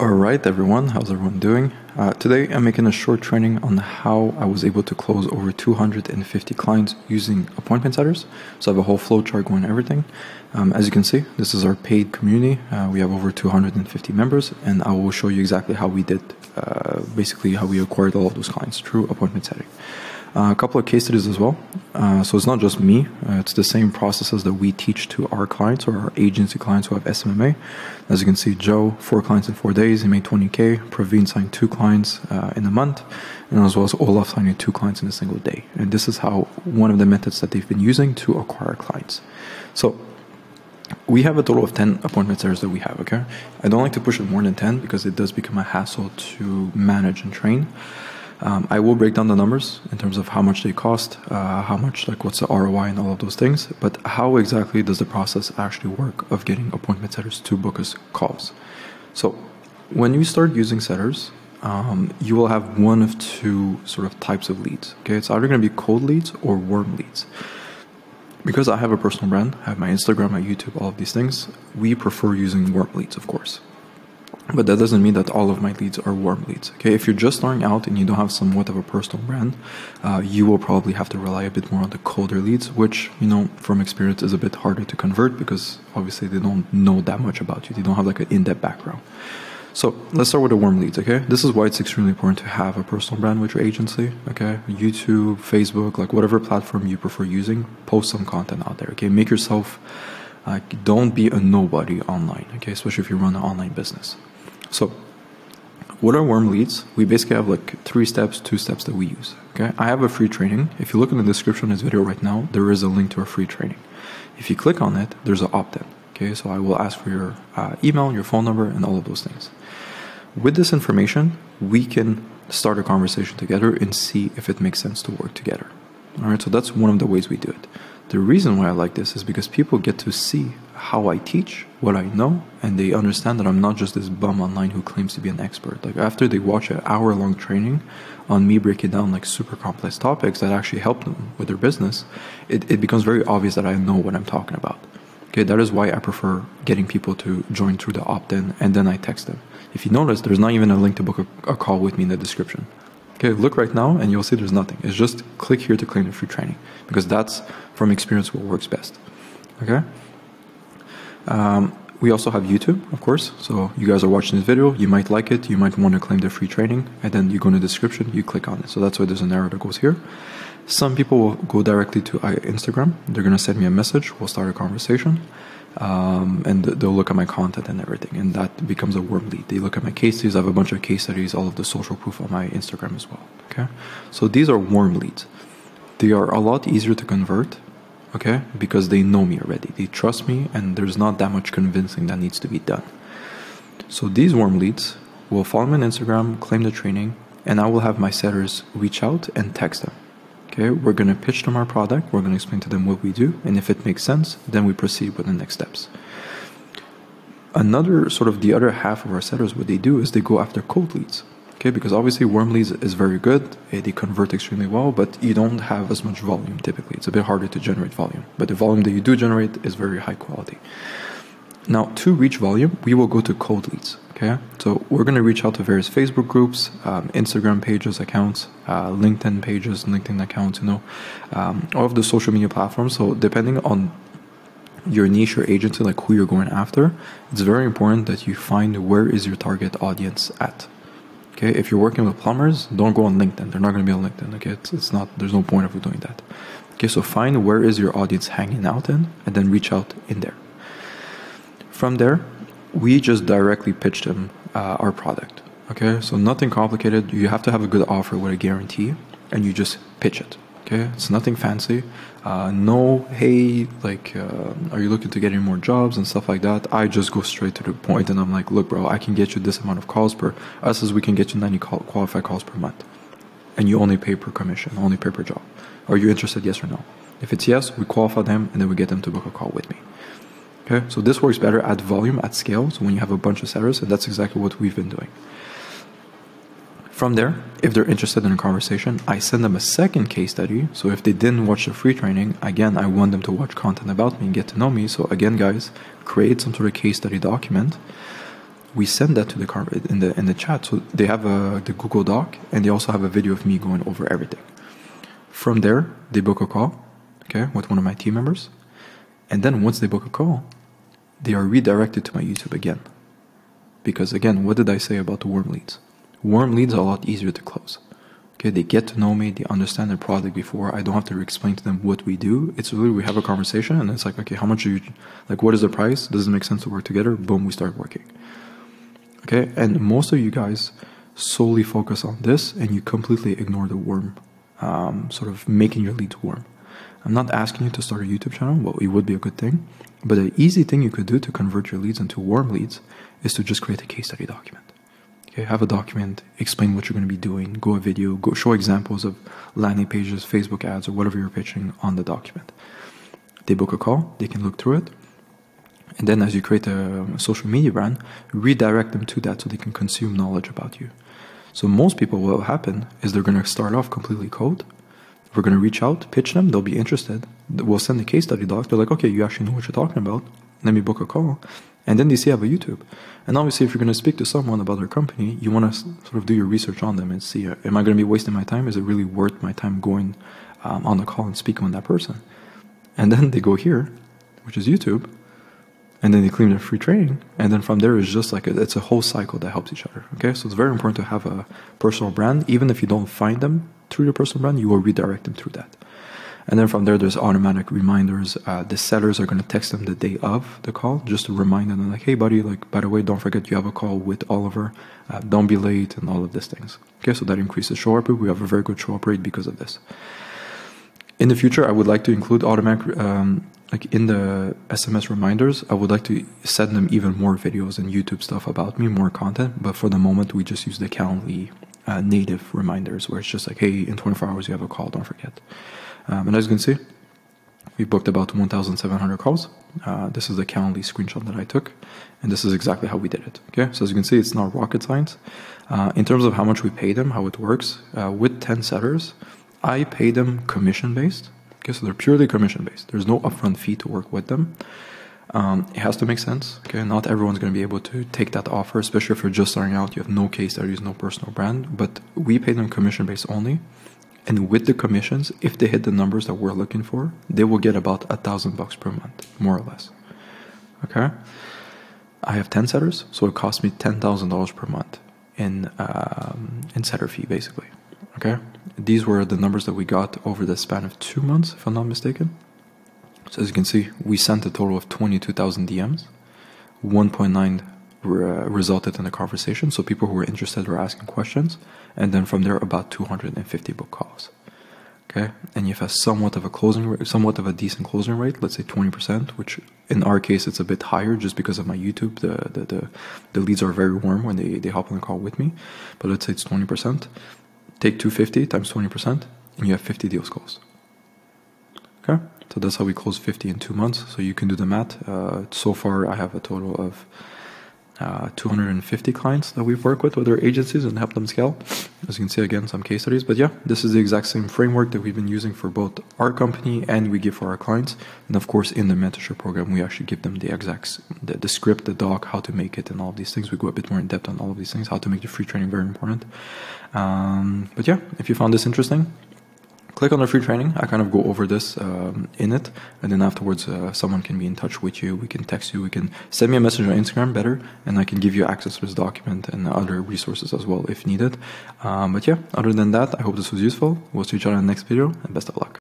Alright everyone, how's everyone doing? Today I'm making a short training on how I was able to close over 250 clients using appointment setters. So I have a whole flow chart going everything. As you can see, this is our paid community. We have over 250 members, and I will show you exactly how we did, basically how we acquired all of those clients through appointment setting. A couple of case studies as well. So it's not just me, it's the same processes that we teach to our clients or our agency clients who have SMMA. As you can see, Joe, 4 clients in 4 days, he made 20K. Praveen signed 2 clients in a month, and as well as Olaf signing 2 clients in a single day. And this is how one of the methods that they've been using to acquire clients. So we have a total of 10 appointment setters that we have, okay? I don't like to push it more than 10 because it does become a hassle to manage and train. I will break down the numbers in terms of how much they cost, how much, like what's the ROI and all of those things, but how exactly does the process actually work of getting appointment setters to book us calls? So when you start using setters, you will have one of 2 sort of types of leads, okay? It's either going to be cold leads or warm leads. Because I have a personal brand, I have my Instagram, my YouTube, all of these things, we prefer using warm leads, of course. But that doesn't mean that all of my leads are warm leads. Okay, if you're just starting out and you don't have somewhat of a personal brand, you will probably have to rely a bit more on the colder leads, which, you know, from experience is a bit harder to convert because obviously they don't know that much about you. They don't have like an in-depth background. So let's start with the warm leads, okay? This is why it's extremely important to have a personal brand with your agency, okay? YouTube, Facebook, like whatever platform you prefer using, post some content out there, okay? Make yourself, don't be a nobody online, okay? Especially if you run an online business. So what are warm leads? We basically have like 3 steps, 2 steps that we use, okay? I have a free training. If you look in the description of this video right now, there is a link to a free training. If you click on it, there's an opt-in, okay? So I will ask for your email, your phone number, and all of those things. With this information, we can start a conversation together and see if it makes sense to work together. All right, so that's one of the ways we do it. The reason why I like this is because people get to see how I teach, what I know, and they understand that I'm not just this bum online who claims to be an expert. Like after they watch an hour-long training on me breaking down like super complex topics that actually help them with their business, it becomes very obvious that I know what I'm talking about. Okay, that is why I prefer getting people to join through the opt-in and then I text them. If you notice, there's not even a link to book a call with me in the description. Okay, look right now and you'll see there's nothing. It's just click here to claim the free training because that's from experience what works best. Okay. We also have YouTube, of course. So you guys are watching this video, you might like it, you might want to claim the free training, and then you go in the description, you click on it. So that's why there's an arrow that goes here. Some people will go directly to Instagram. They're going to send me a message. We'll start a conversation. And they'll look at my content and everything, and that becomes a warm lead. They look at my case studies. I have a bunch of case studies, all of the social proof on my Instagram as well. Okay, so these are warm leads. They are a lot easier to convert, okay, because they know me already. They trust me, and there's not that much convincing that needs to be done. So these warm leads will follow me on Instagram, claim the training, and I will have my setters reach out and text them. Okay, we're going to pitch them our product, we're going to explain to them what we do, and if it makes sense, then we proceed with the next steps. Another sort of the other half of our setters, what they do is they go after cold leads. Okay, because obviously warm leads is very good, they convert extremely well, but you don't have as much volume typically. It's a bit harder to generate volume, but the volume that you do generate is very high quality. Now, to reach volume, we will go to cold leads. Okay, so we're going to reach out to various Facebook groups, Instagram pages, accounts, LinkedIn pages, LinkedIn accounts, you know, all of the social media platforms. So depending on your niche or agency, like who you're going after, it's very important that you find where is your target audience at. Okay, if you're working with plumbers, don't go on LinkedIn. They're not going to be on LinkedIn. Okay, it's not. There's no point of doing that. Okay, so find where is your audience hanging out in, and then reach out in there. From there, we just directly pitch them our product. Okay, so nothing complicated. You have to have a good offer with a guarantee, and you just pitch it. Okay, it's nothing fancy. No, hey, like, are you looking to get any more jobs and stuff like that? I just go straight to the point, and I'm like, look, bro, I can get you this amount of calls per. Us as we can get you 90 qualified calls per month, and you only pay per commission, only pay per job. Are you interested? Yes or no? If it's yes, we qualify them, and then we get them to book a call with me. Okay, so this works better at volume, at scale. So when you have a bunch of setters, and that's exactly what we've been doing. From there, if they're interested in a conversation, I send them a second case study. So if they didn't watch the free training, again, I want them to watch content about me and get to know me. So again, guys, create some sort of case study document. we send that to in the chat. So they have the Google Doc, and they also have a video of me going over everything. From there, they book a call, okay, with one of my team members. And then once they book a call, they are redirected to my YouTube again. Because again, what did I say about the warm leads? Warm leads are a lot easier to close. Okay, they get to know me, they understand the product before. I don't have to explain to them what we do. It's really, we have a conversation and it's like, okay, how much do you, like, what is the price? Does it make sense to work together? Boom, we start working. Okay, and most of you guys solely focus on this and you completely ignore the warm, sort of making your leads warm. I'm not asking you to start a YouTube channel, well, it would be a good thing. But an easy thing you could do to convert your leads into warm leads is to just create a case study document. Okay, have a document, explain what you're going to be doing, go a video, go show examples of landing pages, Facebook ads, or whatever you're pitching on the document. They book a call, they can look through it. And then as you create a social media brand, redirect them to that so they can consume knowledge about you. So most people, what will happen is they're going to start off completely cold. We're going to reach out, pitch them, they'll be interested. We'll send a case study doc. They're like, okay, you actually know what you're talking about. Let me book a call. And then they see I have a YouTube. And obviously, if you're going to speak to someone about their company, you want to sort of do your research on them and see, am I going to be wasting my time? Is it really worth my time going on the call and speaking with that person? And then they go here, which is YouTube, and then they claim their free training. And then from there, it's just like, it's a whole cycle that helps each other. Okay, so it's very important to have a personal brand. Even if you don't find them through your personal brand, you will redirect them through that. And then from there, there's automatic reminders. The sellers are going to text them the day of the call just to remind them, like, hey, buddy, like, by the way, don't forget you have a call with Oliver. Don't be late and all of these things. Okay, so that increases show-up rate. We have a very good show-up rate because of this. In the future, I would like to include automatic, like in the SMS reminders, I would like to send them even more videos and YouTube stuff about me, more content. But for the moment, we just use the Calendly native reminders where it's just like, hey, in 24 hours, you have a call, don't forget. And as you can see, we booked about 1,700 calls. This is the Calendly screenshot that I took, and this is exactly how we did it. Okay, so as you can see, it's not rocket science. In terms of how much we pay them, how it works, with 10 sellers, I pay them commission-based. Okay, so they're purely commission-based. There's no upfront fee to work with them. It has to make sense. Okay, not everyone's going to be able to take that offer, especially if you're just starting out. You have no case studies, no personal brand, but we pay them commission-based only. And with the commissions, if they hit the numbers that we're looking for, they will get about $1,000 per month, more or less. Okay, I have 10 setters, so it costs me $10,000 per month in setter fee, basically. Okay, these were the numbers that we got over the span of 2 months, if I'm not mistaken. So as you can see, we sent a total of 22,000 DMs, 1.9 resulted in a conversation, so people who were interested were asking questions, and then from there about 250 book calls. Okay, and you have somewhat of a closing rate, somewhat of a decent closing rate, let's say 20%, which in our case it's a bit higher just because of my YouTube. The leads are very warm when they hop on the call with me, but let's say it's 20%. Take 250 times 20%, and you have 50 deals closed. Okay, so that's how we close 50 in 2 months. So you can do the math. So far, I have a total of 250 clients that we've worked with other agencies and helped them scale. As you can see, again, some case studies. But yeah, this is the exact same framework that we've been using for both our company and we give for our clients. And of course, in the mentorship program, we actually give them the exact, the script, the doc, how to make it, and all of these things. We go a bit more in depth on all of these things, how to make the free training very important. But yeah, if you found this interesting, click on the free training. I kind of go over this in it, and then afterwards someone can be in touch with you. We can text you, we can send me a message on Instagram better, and I can give you access to this document and other resources as well if needed. But yeah, other than that, I hope this was useful. We'll see each other in the next video, and best of luck.